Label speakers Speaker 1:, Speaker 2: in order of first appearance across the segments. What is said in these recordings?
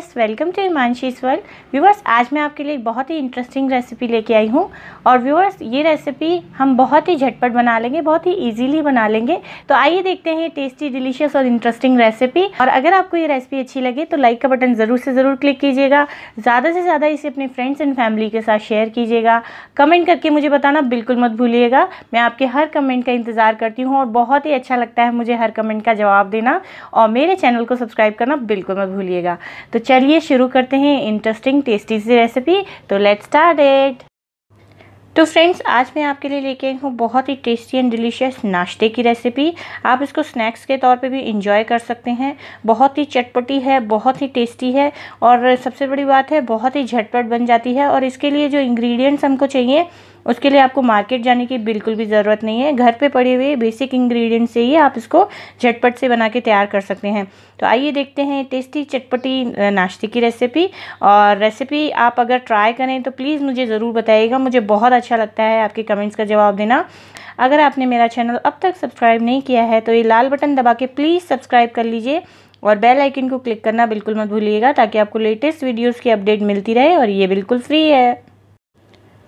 Speaker 1: Viewers, welcome to Himanshi's world. Viewers, आज मैं आपके लिए एक बहुत ही इंटरेस्टिंग रेसिपी लेके आई हूँ। और व्यूअर्स, ये रेसिपी हम बहुत ही झटपट बना लेंगे, बहुत ही इजीली बना लेंगे। तो आइए देखते हैं टेस्टी, डिलीशियस और इंटरेस्टिंग रेसिपी। और अगर आपको ये रेसिपी अच्छी लगे तो लाइक का बटन ज़रूर से ज़रूर क्लिक कीजिएगा। ज़्यादा से ज़्यादा इसे अपने फ्रेंड्स एंड फैमिली के साथ शेयर कीजिएगा। कमेंट करके मुझे बताना बिल्कुल मत भूलिएगा। मैं आपके हर कमेंट का इंतज़ार करती हूँ और बहुत ही अच्छा लगता है मुझे हर कमेंट का जवाब देना। और मेरे चैनल को सब्सक्राइब करना बिल्कुल मत भूलिएगा। तो चलिए शुरू करते हैं इंटरेस्टिंग टेस्टी सी रेसिपी। तो लेट्स स्टार्ट इट। तो फ्रेंड्स, आज मैं आपके लिए लेके आई हूँ बहुत ही टेस्टी एंड डिलीशियस नाश्ते की रेसिपी। आप इसको स्नैक्स के तौर पे भी इंजॉय कर सकते हैं। बहुत ही चटपटी है, बहुत ही टेस्टी है और सबसे बड़ी बात है बहुत ही झटपट बन जाती है। और इसके लिए जो इंग्रेडिएंट्स हमको चाहिए उसके लिए आपको मार्केट जाने की बिल्कुल भी ज़रूरत नहीं है। घर पे पड़े हुए बेसिक इंग्रेडिएंट्स से ही आप इसको झटपट से बना के तैयार कर सकते हैं। तो आइए देखते हैं टेस्टी चटपटी नाश्ते की रेसिपी। और रेसिपी आप अगर ट्राई करें तो प्लीज़ मुझे ज़रूर बताइएगा। मुझे बहुत अच्छा लगता है आपके कमेंट्स का जवाब देना। अगर आपने मेरा चैनल अब तक सब्सक्राइब नहीं किया है तो ये लाल बटन दबा के प्लीज़ सब्सक्राइब कर लीजिए और बेल आइकन को क्लिक करना बिल्कुल मत भूलिएगा, ताकि आपको लेटेस्ट वीडियोज़ की अपडेट मिलती रहे। और ये बिल्कुल फ्री है।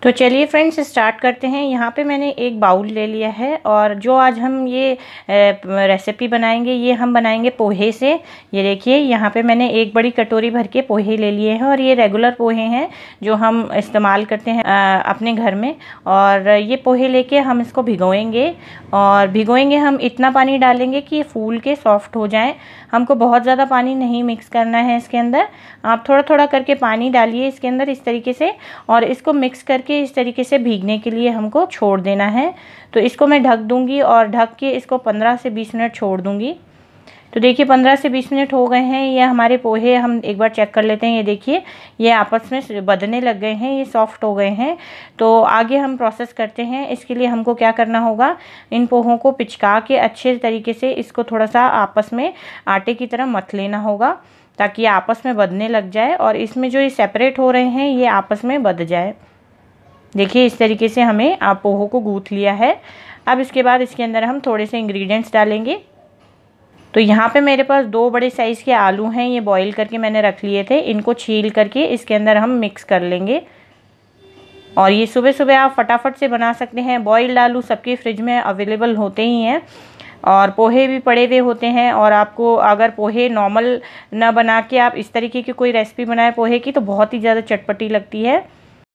Speaker 1: तो चलिए फ्रेंड्स, स्टार्ट करते हैं। यहाँ पे मैंने एक बाउल ले लिया है और जो आज हम ये रेसिपी बनाएंगे ये हम बनाएंगे पोहे से। ये देखिए, यहाँ पे मैंने एक बड़ी कटोरी भर के पोहे ले लिए हैं और ये रेगुलर पोहे हैं जो हम इस्तेमाल करते हैं अपने घर में। और ये पोहे लेके हम इसको भिगोएंगे और भिगोएंगे हम इतना पानी डालेंगे कि ये फूल के सॉफ्ट हो जाएं। हमको बहुत ज़्यादा पानी नहीं मिक्स करना है इसके अंदर। आप थोड़ा थोड़ा करके पानी डालिए इसके अंदर इस तरीके से और इसको मिक्स करके इस तरीके से भीगने के लिए हमको छोड़ देना है। तो इसको मैं ढक दूंगी और ढक के इसको 15 से 20 मिनट छोड़ दूंगी। तो देखिए 15 से 20 मिनट हो गए हैं। ये हमारे पोहे हम एक बार चेक कर लेते हैं। ये देखिए, ये आपस में बंधने लग गए हैं, ये सॉफ्ट हो गए हैं। तो आगे हम प्रोसेस करते हैं। इसके लिए हमको क्या करना होगा, इन पोहों को पिचका के अच्छे तरीके से इसको थोड़ा सा आपस में आटे की तरह मथ लेना होगा, ताकि ये आपस में बंधने लग जाए और इसमें जो ये सेपरेट हो रहे हैं ये आपस में बंध जाए। देखिए इस तरीके से हमें आप पोहों को गूँथ लिया है। अब इसके बाद इसके अंदर हम थोड़े से इंग्रेडिएंट्स डालेंगे। तो यहाँ पे मेरे पास 2 बड़े साइज़ के आलू हैं, ये बॉईल करके मैंने रख लिए थे। इनको छील करके इसके अंदर हम मिक्स कर लेंगे। और ये सुबह सुबह आप फटाफट से बना सकते हैं। बॉइल्ड आलू सबके फ्रिज में अवेलेबल होते ही हैं और पोहे भी पड़े हुए होते हैं। और आपको अगर पोहे नॉर्मल ना बना के आप इस तरीके की कोई रेसिपी बनाए पोहे की तो बहुत ही ज़्यादा चटपटी लगती है।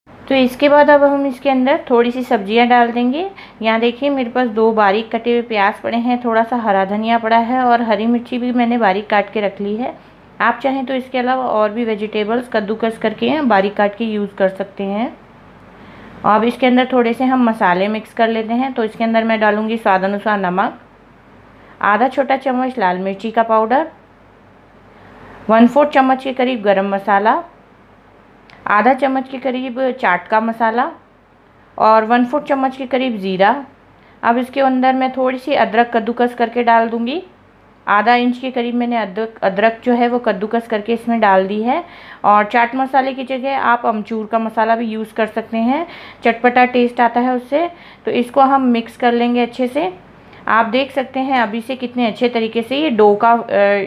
Speaker 1: तो इसके बाद अब हम इसके अंदर थोड़ी सी सब्जियां डाल देंगे। यहाँ देखिए मेरे पास 2 बारीक कटे हुए प्याज पड़े हैं, थोड़ा सा हरा धनिया पड़ा है और हरी मिर्ची भी मैंने बारीक काट के रख ली है। आप चाहें तो इसके अलावा और भी वेजिटेबल्स कद्दूकस करके बारीक काट के यूज़ कर सकते हैं। अब इसके अंदर थोड़े से हम मसाले मिक्स कर लेते हैं। तो इसके अंदर मैं डालूँगी स्वाद अनुसार नमक, आधा छोटा चम्मच लाल मिर्ची का पाउडर, 1/4 चम्मच के करीब गरम मसाला, आधा चम्मच के करीब चाट का मसाला और 1/4 चम्मच के करीब ज़ीरा। अब इसके अंदर मैं थोड़ी सी अदरक कद्दूकस करके डाल दूँगी। आधा इंच के करीब मैंने अदरक जो है वो कद्दूकस करके इसमें डाल दी है। और चाट मसाले की जगह आप अमचूर का मसाला भी यूज़ कर सकते हैं, चटपटा टेस्ट आता है उससे। तो इसको हम मिक्स कर लेंगे अच्छे से। आप देख सकते हैं अभी से कितने अच्छे तरीके से ये डो का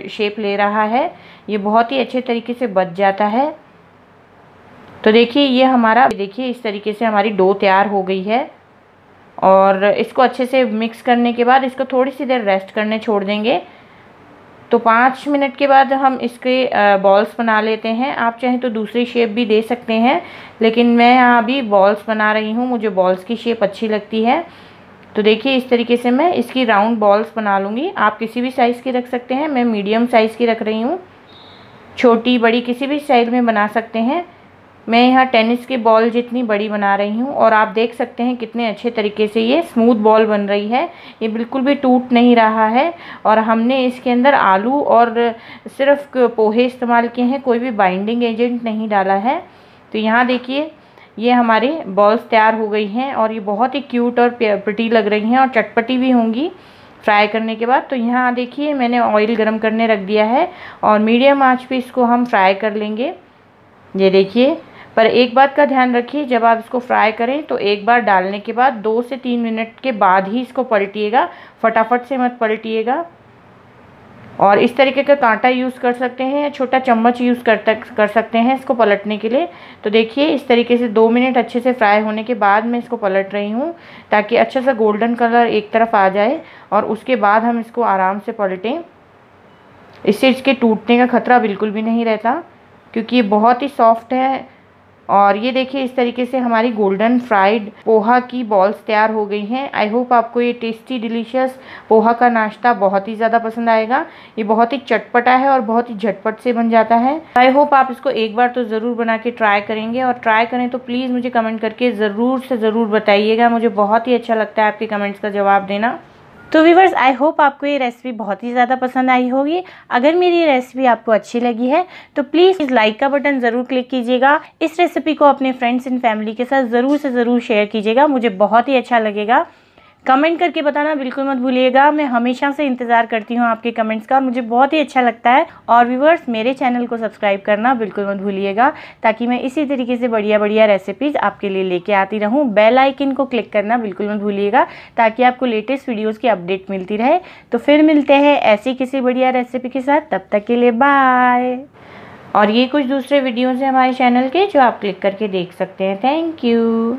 Speaker 1: शेप ले रहा है। ये बहुत ही अच्छे तरीके से बच जाता है। तो देखिए ये हमारा, देखिए इस तरीके से हमारी डो तैयार हो गई है। और इसको अच्छे से मिक्स करने के बाद इसको थोड़ी सी देर रेस्ट करने छोड़ देंगे। तो 5 मिनट के बाद हम इसके बॉल्स बना लेते हैं। आप चाहें तो दूसरी शेप भी दे सकते हैं, लेकिन मैं यहाँ अभी बॉल्स बना रही हूँ, मुझे बॉल्स की शेप अच्छी लगती है। तो देखिए इस तरीके से मैं इसकी राउंड बॉल्स बना लूँगी। आप किसी भी साइज़ की रख सकते हैं, मैं मीडियम साइज़ की रख रही हूँ। छोटी बड़ी किसी भी साइज़ में बना सकते हैं। मैं यहाँ टेनिस की बॉल जितनी बड़ी बना रही हूँ और आप देख सकते हैं कितने अच्छे तरीके से ये स्मूथ बॉल बन रही है। ये बिल्कुल भी टूट नहीं रहा है। और हमने इसके अंदर आलू और सिर्फ पोहे इस्तेमाल किए हैं, कोई भी बाइंडिंग एजेंट नहीं डाला है। तो यहाँ देखिए ये हमारी बॉल्स तैयार हो गई हैं और ये बहुत ही क्यूट और प्रिटी लग रही हैं और चटपटी भी होंगी फ्राई करने के बाद। तो यहाँ देखिए मैंने ऑयल गरम करने रख दिया है और मीडियम आँच पे इसको हम फ्राई कर लेंगे। ये देखिए, पर एक बात का ध्यान रखिए, जब आप इसको फ्राई करें तो एक बार डालने के बाद 2 से 3 मिनट के बाद ही इसको पलटिएगा, फटाफट से मत पलटिएगा। और इस तरीके का कांटा यूज़ कर सकते हैं या छोटा चम्मच यूज़ कर सकते हैं इसको पलटने के लिए। तो देखिए इस तरीके से 2 मिनट अच्छे से फ्राई होने के बाद मैं इसको पलट रही हूँ ताकि अच्छा सा गोल्डन कलर एक तरफ आ जाए और उसके बाद हम इसको आराम से पलटें। इससे इसके टूटने का खतरा बिल्कुल भी नहीं रहता क्योंकि ये बहुत ही सॉफ्ट है। और ये देखिए इस तरीके से हमारी गोल्डन फ्राइड पोहा की बॉल्स तैयार हो गई हैं। आई होप आपको ये टेस्टी डिलीशियस पोहा का नाश्ता बहुत ही ज़्यादा पसंद आएगा। ये बहुत ही चटपटा है और बहुत ही झटपट से बन जाता है। आई होप आप इसको एक बार तो ज़रूर बना के ट्राई करेंगे, और ट्राई करें तो प्लीज़ मुझे कमेंट करके ज़रूर से ज़रूर बताइएगा। मुझे बहुत ही अच्छा लगता है आपके कमेंट्स का जवाब देना। तो व्यूवर्स, आई होप आपको ये रेसिपी बहुत ही ज़्यादा पसंद आई होगी। अगर मेरी ये रेसिपी आपको अच्छी लगी है तो प्लीज़ इस लाइक का बटन ज़रूर क्लिक कीजिएगा। इस रेसिपी को अपने फ्रेंड्स एंड फैमिली के साथ ज़रूर से ज़रूर शेयर कीजिएगा, मुझे बहुत ही अच्छा लगेगा। कमेंट करके बताना बिल्कुल मत भूलिएगा। मैं हमेशा से इंतज़ार करती हूँ आपके कमेंट्स का, मुझे बहुत ही अच्छा लगता है। और व्यूवर्स, मेरे चैनल को सब्सक्राइब करना बिल्कुल मत भूलिएगा ताकि मैं इसी तरीके से बढ़िया बढ़िया रेसिपीज़ आपके लिए लेके आती रहूँ। बेल आइकन को क्लिक करना बिल्कुल मत भूलिएगा ताकि आपको लेटेस्ट वीडियोज़ की अपडेट मिलती रहे। तो फिर मिलते हैं ऐसी किसी बढ़िया रेसिपी के साथ, तब तक के लिए बाय। और ये कुछ दूसरे वीडियोज़ हैं हमारे चैनल के जो आप क्लिक करके देख सकते हैं। Thank you.